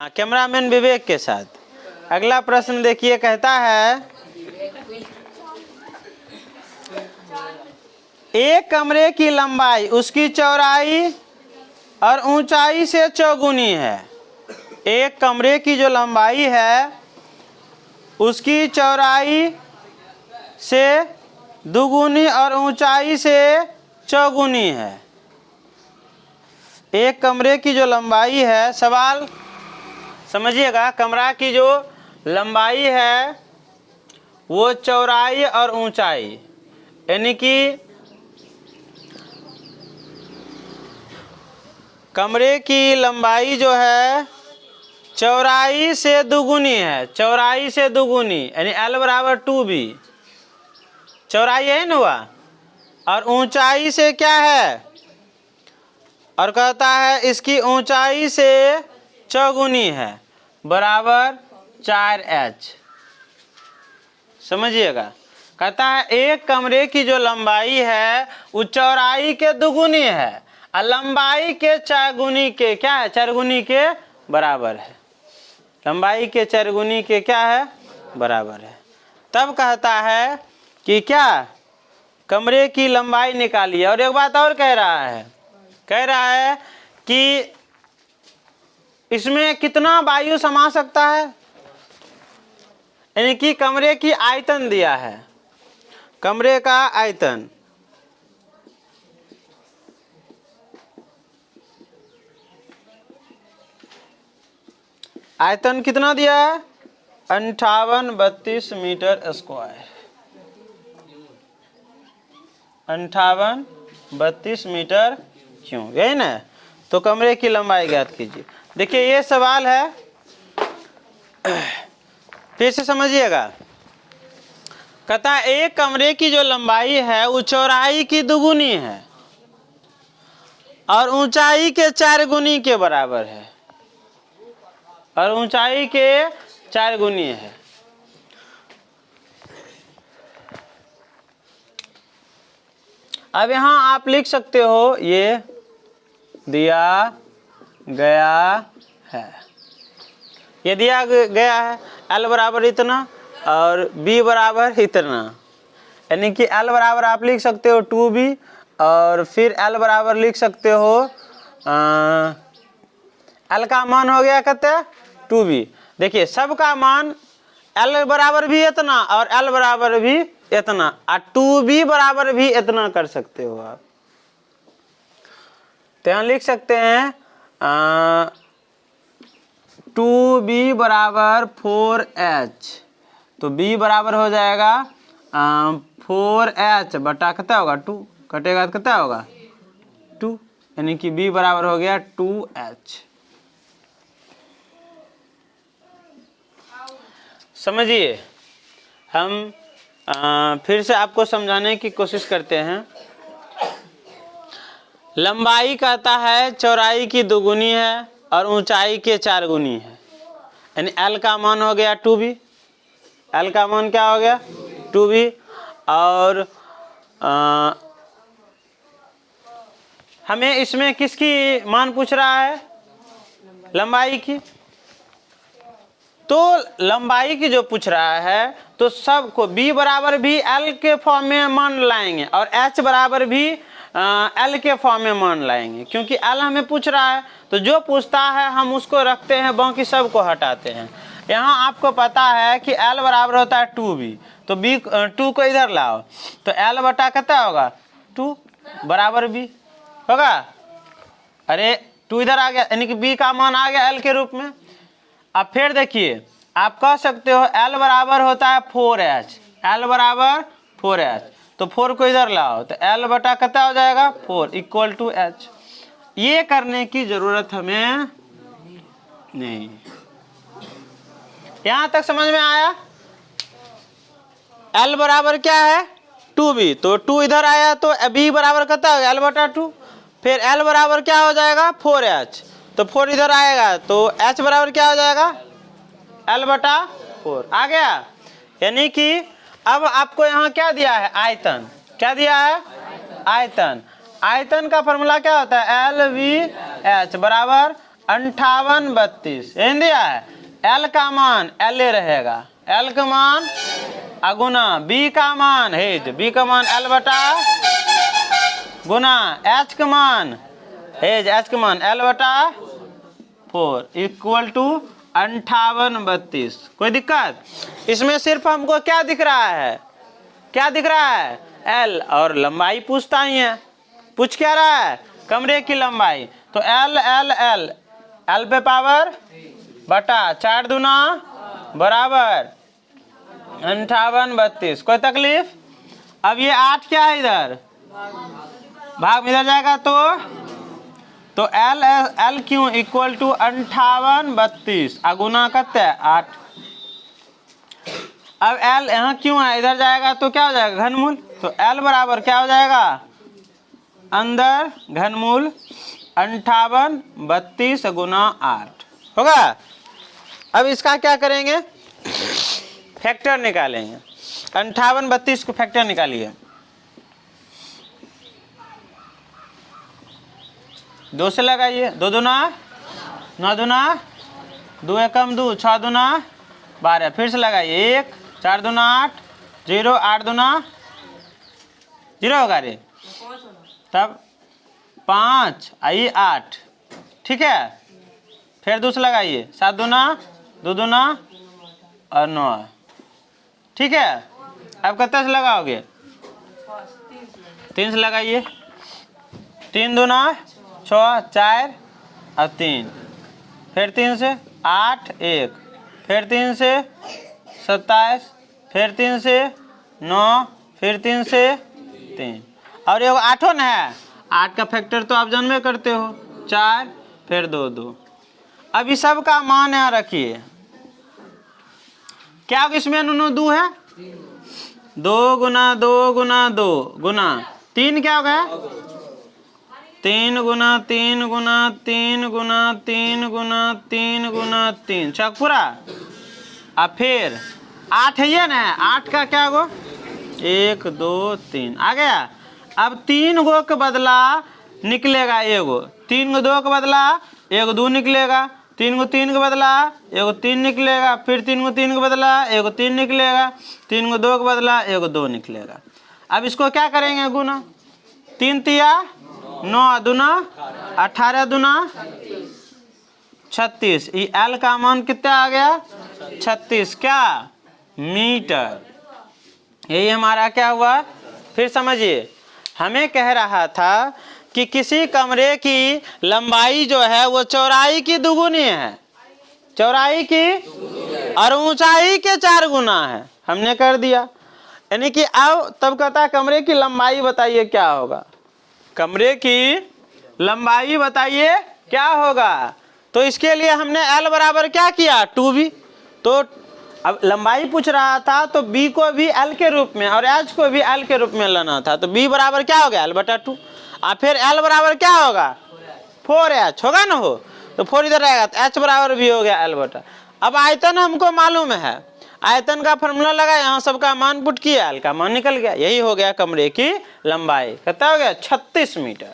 Cameraman विवेक के साथ। अगला प्रश्न देखिए, कहता है एक कमरे की लंबाई उसकी चौड़ाई और ऊंचाई से चौगुनी है। एक कमरे की जो लंबाई है उसकी चौड़ाई से दुगुनी और ऊंचाई से चौगुनी है। एक कमरे की जो लंबाई है, सवाल समझिएगा, कमरा की जो लंबाई है वो चौड़ाई और ऊंचाई, यानी कि कमरे की लंबाई जो है चौड़ाई से दुगुनी है, चौड़ाई से दुगुनी यानी L बराबर 2B, चौड़ाई है ना हुआ, और ऊंचाई से क्या है, और कहता है इसकी ऊंचाई से चौगुनी है, बराबर 4H। समझिएगा, कहता है एक कमरे की जो लंबाई है वो चौड़ाई के दुगुनी है और लंबाई के चारगुनी के क्या है, चारगुनी के बराबर है। लंबाई के चारगुनी के क्या है, बराबर है। तब कहता है कि क्या, कमरे की लंबाई निकालिए। और एक बात और कह रहा है कि इसमें कितना वायु समा सकता है, यानी कि कमरे की आयतन दिया है, कमरे का आयतन। आयतन कितना दिया है, 5832 मीटर स्क्वायर, 5832 मीटर क्यों, यही ना। तो कमरे की लंबाई ज्ञात कीजिए। देखिए ये सवाल है, फिर से समझिएगा। कहता है एक कमरे की जो लंबाई है वो चौड़ाई की दुगुनी है और ऊंचाई के 4 गुनी के बराबर है, और ऊंचाई के 4 गुनी है। अब यहां आप लिख सकते हो, ये दिया गया है, ये दिया गया है L बराबर इतना और B बराबर इतना, यानी कि L बराबर आप लिख सकते हो 2B और फिर L बराबर लिख सकते हो L का मान हो गया कहते हैं 2B। देखिए सबका मान L बराबर भी इतना और L बराबर भी इतना और 2B बराबर भी इतना कर सकते हो आप। तो यहाँ लिख सकते हैं 2B बराबर 4H, तो B बराबर हो जाएगा 4H बटा कितना होगा 2, कटेगा तो कितना होगा 2, यानी कि B बराबर हो गया 2H। समझिए, हम फिर से आपको समझाने की कोशिश करते हैं। लंबाई कहता है चौड़ाई की दुगुनी है और ऊंचाई के 4 गुनी है, यानी L का मान हो गया 2B, L का मान क्या हो गया 2B, और हमें इसमें किसकी मान पूछ रहा है, लंबाई की। तो लंबाई की जो पूछ रहा है तो सबको B बराबर भी L के फॉर्म में मान लाएंगे और H बराबर भी L के फॉर्म में मान लाएंगे, क्योंकि L हमें पूछ रहा है तो जो पूछता है हम उसको रखते हैं, बाकी सब को हटाते हैं। यहाँ आपको पता है कि L बराबर होता है 2B, तो B 2 को इधर लाओ तो L बटा कितना होगा 2 बराबर B होगा। अरे 2 इधर आ गया, यानी कि B का मान आ गया L के रूप में। अब फिर देखिए आप कह सकते हो L बराबर होता है 4H, L बराबर 4H, तो 4 को इधर लाओ तो L बटा कितना हो जाएगा 4 इक्वल टू H। ये करने की जरूरत हमें नहीं। यहां तक समझ में आया। L बराबर क्या है 2B, तो 2 इधर आया तो B बराबर कितना हो गया L बटा 2, फिर L बराबर क्या हो जाएगा 4H, तो 4 इधर आएगा तो H बराबर क्या हो जाएगा L बटा 4 आ गया। यानी कि अब आपको यहाँ क्या दिया है, आयतन। क्या दिया है, आयतन। आयतन का फॉर्मूला क्या होता है LVH बराबर 58 32 यही दिया है। L का मान L रहेगा, L का मान अगुना B का मान है, B का मान L बटा गुना H का मान है, H का मान L बटा 4 इक्वल टू 58 32। कोई दिक्कत? इसमें सिर्फ हमको क्या दिख रहा है, क्या दिख रहा है? L और लंबाई पूछता ही है। पूछ क्या रहा है? कमरे की लंबाई। तो L L L L पे पावर बटा 4 दूना बराबर 58 32। कोई तकलीफ? अब ये 8 क्या है इधर, भाग में इधर जाएगा तो L L क्यों इक्वल टू 58 32 अगुना करते हैं 8। अब L यहाँ क्यों है, इधर जाएगा तो क्या हो जाएगा घनमूल। तो L बराबर क्या हो जाएगा अंदर घनमूल 58 32 गुना 8 होगा। अब इसका क्या करेंगे, फैक्टर निकालेंगे। 58 32 को फैक्टर निकालिए। 2 से लगाइए, 2 दूना 9 दूना 2 एकम 2 6 दूना 12। फिर से लगाइए 1 4 दूना 8 0 8 दूना 0 होगा रे, तब 5 आई 8 ठीक है। फिर 2 से लगाइए 7 दूना 2 दूना और 9 ठीक है। अब कितने से लगाओगे, 3 से लगाइए। 3 दूना 6 4 और 3, फिर 3 से 8 1, फिर 3 से 27, फिर 3 से 9, फिर 3 से 3 और ये 8 न है। 8 का फैक्टर तो आप जानबे करते हो 4 फिर 2 2। अब इस सब का मान यहाँ रखिए। क्या इसमें नो 2 है, 2 गुना 2 गुना 2 गुना 3 क्या हो गया 3 गुना 3 गुना 3 गुना 3 गुना 3 गुना 3 चक पूरा। अब फिर 8 है ये ना, 8 का क्या गो 1 2 3 आ गया। अब 3 गो के बदला निकलेगा एगो, 3 गो 2 के बदला एगो 2 निकलेगा, 3 गो 3 के बदला एगो 3 निकलेगा, फिर 3 गो 3 के बदला एगो 3 निकलेगा, 3 गो 2 के बदला एगो 2 निकलेगा। अब इसको क्या करेंगे गुना, 3 तिया 9 दूना 18 दूना 36। ये L का मान कितना आ गया 36 क्या मीटर। यही हमारा क्या हुआ। फिर समझिए, हमें कह रहा था कि किसी कमरे की लंबाई जो है वो चौड़ाई की दुगुनी है, चौड़ाई की और ऊंचाई के 4 गुना है। हमने कर दिया, यानी कि अब तब कहता है कमरे की लंबाई बताइए क्या होगा, कमरे की लंबाई बताइए क्या होगा। तो इसके लिए हमने L बराबर क्या किया 2b। तो अब लंबाई पूछ रहा था तो b को भी L के रूप में और h को भी L के रूप में लेना था। तो b बराबर क्या हो गया L बटा 2 और फिर L बराबर क्या होगा 4h होगा ना हो, तो 4 इधर रहेगा तो h बराबर भी हो गया L बटा। अब आयतन हमको मालूम है, आयतन का फॉर्मूला लगा, यहाँ सबका मान पुट किया, L का मान निकल गया। यही हो गया कमरे की लंबाई, कितना हो गया 36 मीटर।